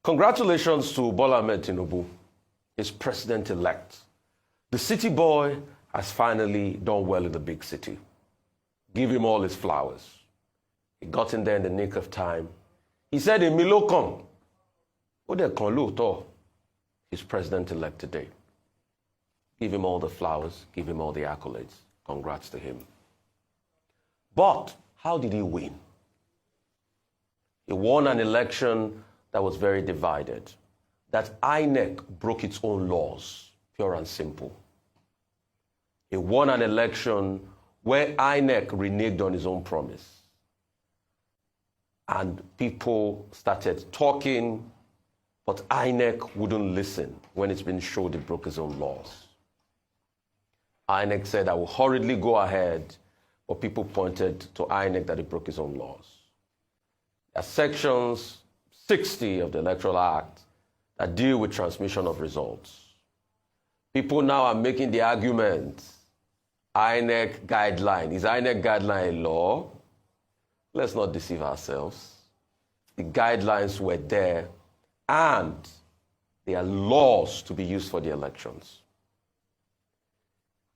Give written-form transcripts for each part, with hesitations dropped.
Congratulations to Bola Ahmed Tinubu, his president-elect. The city boy has finally done well in the big city. Give him all his flowers. He got in there in the nick of time. He said, "Emilo come." He's president-elect today. Give him all the flowers, give him all the accolades. Congrats to him. But how did he win? He won an election that was very divided. That INEC broke its own laws, pure and simple. He won an election where INEC reneged on his own promise. And people started talking, but INEC wouldn't listen when it's been showed he broke his own laws. INEC said, "I will hurriedly go ahead," but people pointed to INEC that he broke his own laws. There are sections 60 of the Electoral Act that deal with transmission of results. People now are making the argument, INEC guideline. Is INEC guideline a law? Let's not deceive ourselves. The guidelines were there, and they are laws to be used for the elections.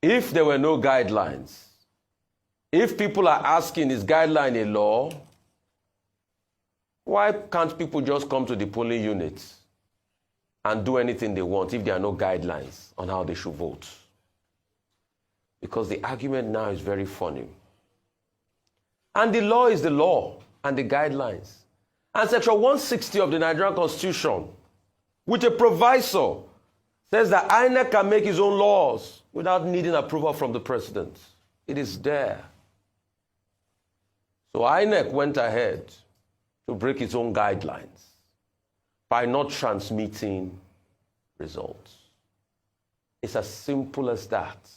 If there were no guidelines, if people are asking, is guideline a law? Why can't people just come to the polling units and do anything they want if there are no guidelines on how they should vote? Because the argument now is very funny. And the law is the law and the guidelines. And Section 160 of the Nigerian Constitution, with a proviso, says that INEC can make his own laws without needing approval from the president. It is there. So INEC went ahead to break its own guidelines by not transmitting results. It's as simple as that.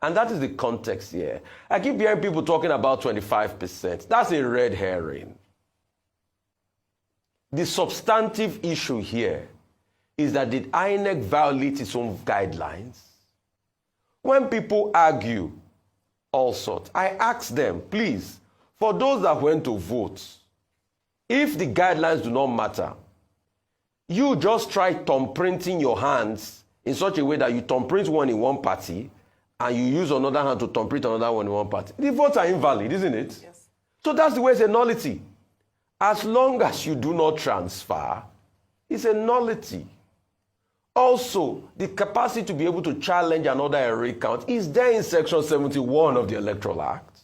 And that is the context here. I keep hearing people talking about 25%. That's a red herring. The substantive issue here is that did INEC violate its own guidelines? When people argue all sorts, I ask them, please, for those that went to vote, if the guidelines do not matter, you just try thumbprinting your hands in such a way that you thumbprint one in one party and you use another hand to thumbprint another one in one party. The votes are invalid, isn't it? Yes. So that's the way it's a nullity. As long as you do not transfer, it's a nullity. Also, the capacity to be able to challenge another recount is there in Section 71 of the Electoral Act.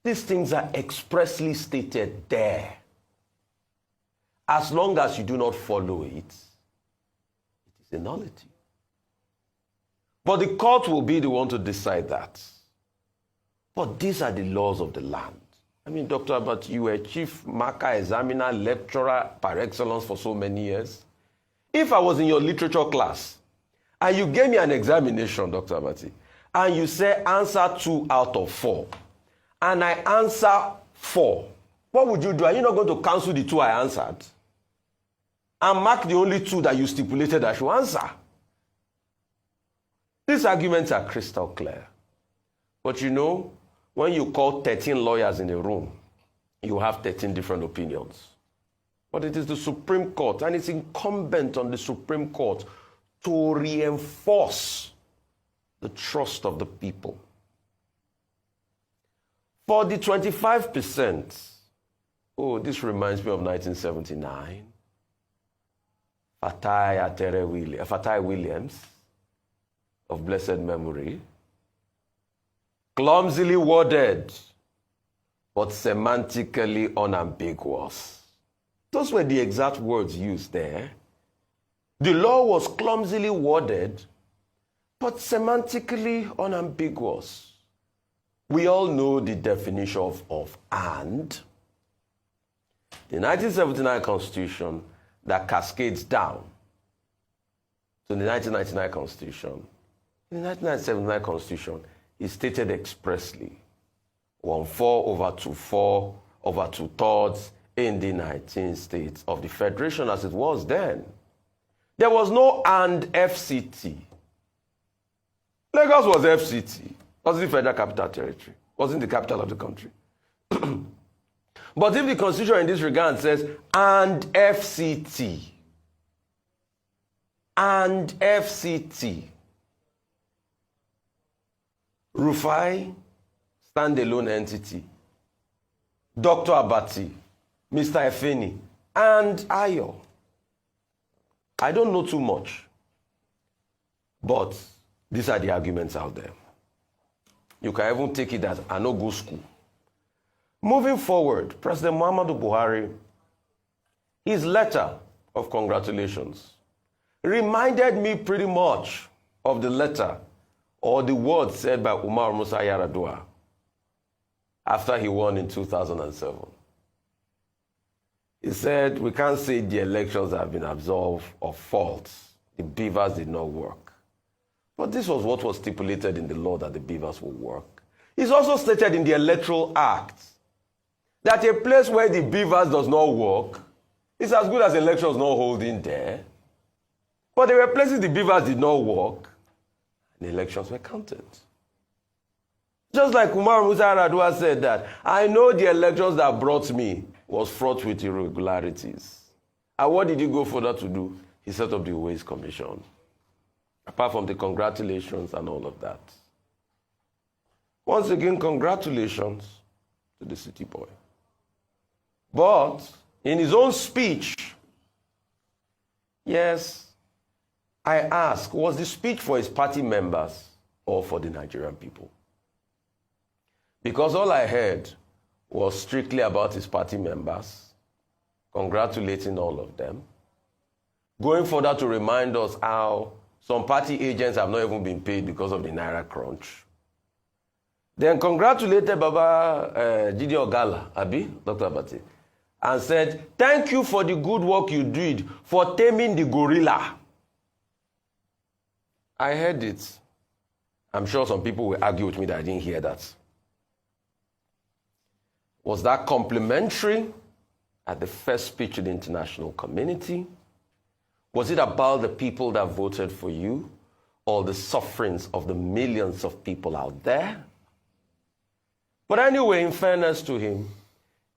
These things are expressly stated there. As long as you do not follow it, it is a nullity. But the court will be the one to decide that. But these are the laws of the land. I mean, Dr. Abbott, you were chief marker, examiner, lecturer par excellence for so many years. If I was in your literature class and you gave me an examination, Dr. Abbott, and you say answer 2 out of 4, and I answer 4, what would you do? Are you not going to cancel the 2 I answered and mark the only 2 that you stipulated I should answer? These arguments are crystal clear. But you know, when you call 13 lawyers in a room, you have 13 different opinions. But it is the Supreme Court, and it's incumbent on the Supreme Court to reinforce the trust of the people. For the 25%, oh, this reminds me of 1979. Fatai Williams, of blessed memory, clumsily worded, but semantically unambiguous. Those were the exact words used there. The law was clumsily worded, but semantically unambiguous. We all know the definition of "and." The 1979 Constitution that cascades down to the 1999 Constitution. In the 1979 Constitution, is stated expressly 1/4 over 2/4 over 2/3 in the 19 states of the Federation as it was then. There was no "and" FCT. Lagos was FCT. Wasn't the Federal Capital Territory. Wasn't the capital of the country. But if the Constitution in this regard says, and FCT, Rufai, standalone entity, Dr. Abati, Mr. Efeni, and Ayo. I don't know too much, but these are the arguments out there. You can even take it as I no go school. Moving forward, President Muhammadu Buhari, his letter of congratulations reminded me pretty much of the letter or the words said by Umar Musa Yar'Adua after he won in 2007. He said, we can't say the elections have been absolved of faults. The beavers did not work. But this was what was stipulated in the law that the beavers would work. It's also stated in the Electoral Act that a place where the beavers does not work is as good as elections not holding there. But there were places the beavers did not work, and the elections were counted. Just like Umar Musa Yar'Adua said that, I know the elections that brought me was fraught with irregularities. And what did he go further to do? He set up the Ways Commission. Apart from the congratulations and all of that. Once again, congratulations to the city boy. But in his own speech, yes, I ask, was the speech for his party members or for the Nigerian people? Because all I heard was strictly about his party members, congratulating all of them, going further to remind us how some party agents have not even been paid because of the Naira crunch. Then congratulated Baba Gidi Ogala, Abi, Dr. Abati, and said, thank you for the good work you did for taming the gorilla. I heard it. I'm sure some people will argue with me that I didn't hear that. Was that complimentary at the first speech to the international community? Was it about the people that voted for you or the sufferings of the millions of people out there? But anyway, in fairness to him,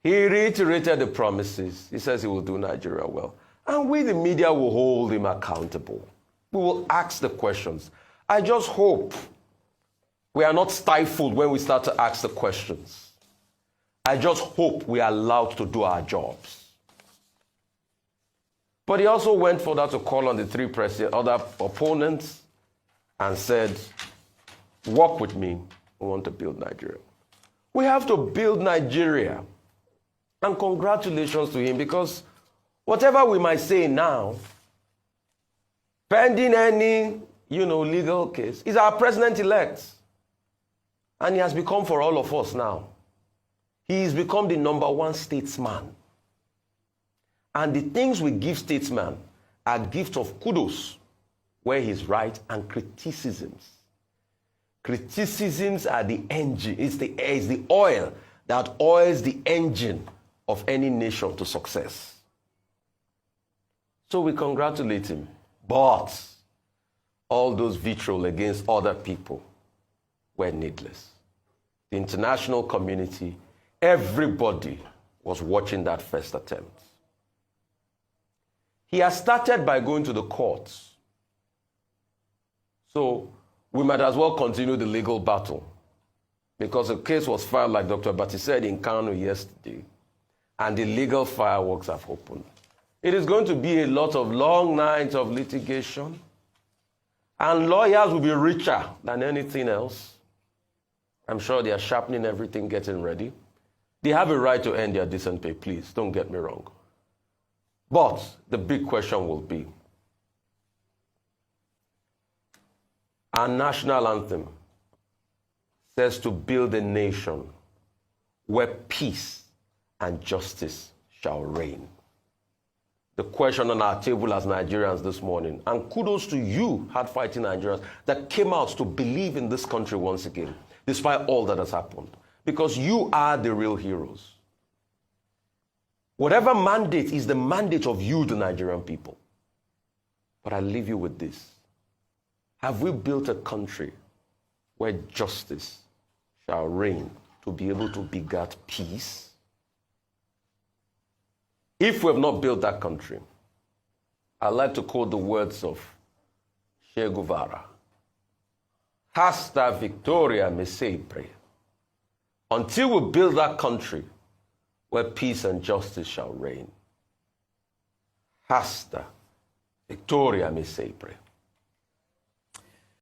he reiterated the promises. He says he will do Nigeria well. And we, the media, will hold him accountable. We will ask the questions. I just hope we are not stifled when we start to ask the questions. I just hope we are allowed to do our jobs. But he also went further to call on the three other opponents and said, work with me. We want to build Nigeria. We have to build Nigeria. And congratulations to him, because whatever we might say now, pending any, legal case, he's our president-elect. And he has become for all of us now. He's become the #1 statesman. And the things we give statesmen are gifts of kudos, where he's right, and criticisms. Criticisms are the engine. It's the oil that oils the engine of any nation to success. So we congratulate him. But all those vitriol against other people were needless. The international community, everybody was watching that first attempt. He has started by going to the courts. So we might as well continue the legal battle, because a case was filed, like Dr. Abati said, in Kano yesterday, and the legal fireworks have opened. It is going to be a lot of long nights of litigation, and lawyers will be richer than anything else. I'm sure they are sharpening everything, getting ready. They have a right to earn their decent pay, please, don't get me wrong. But the big question will be, our national anthem says to build a nation where peace and justice shall reign. The question on our table as Nigerians this morning, and kudos to you, hard-fighting Nigerians, that came out to believe in this country once again, despite all that has happened, because you are the real heroes. Whatever mandate is the mandate of you, the Nigerian people. But I leave you with this. Have we built a country where justice shall reign to be able to beget peace? If we have not built that country, I'd like to quote the words of Che Guevara. Hasta victoria me sempre. Until we build that country where peace and justice shall reign. Hasta victoria me sempre.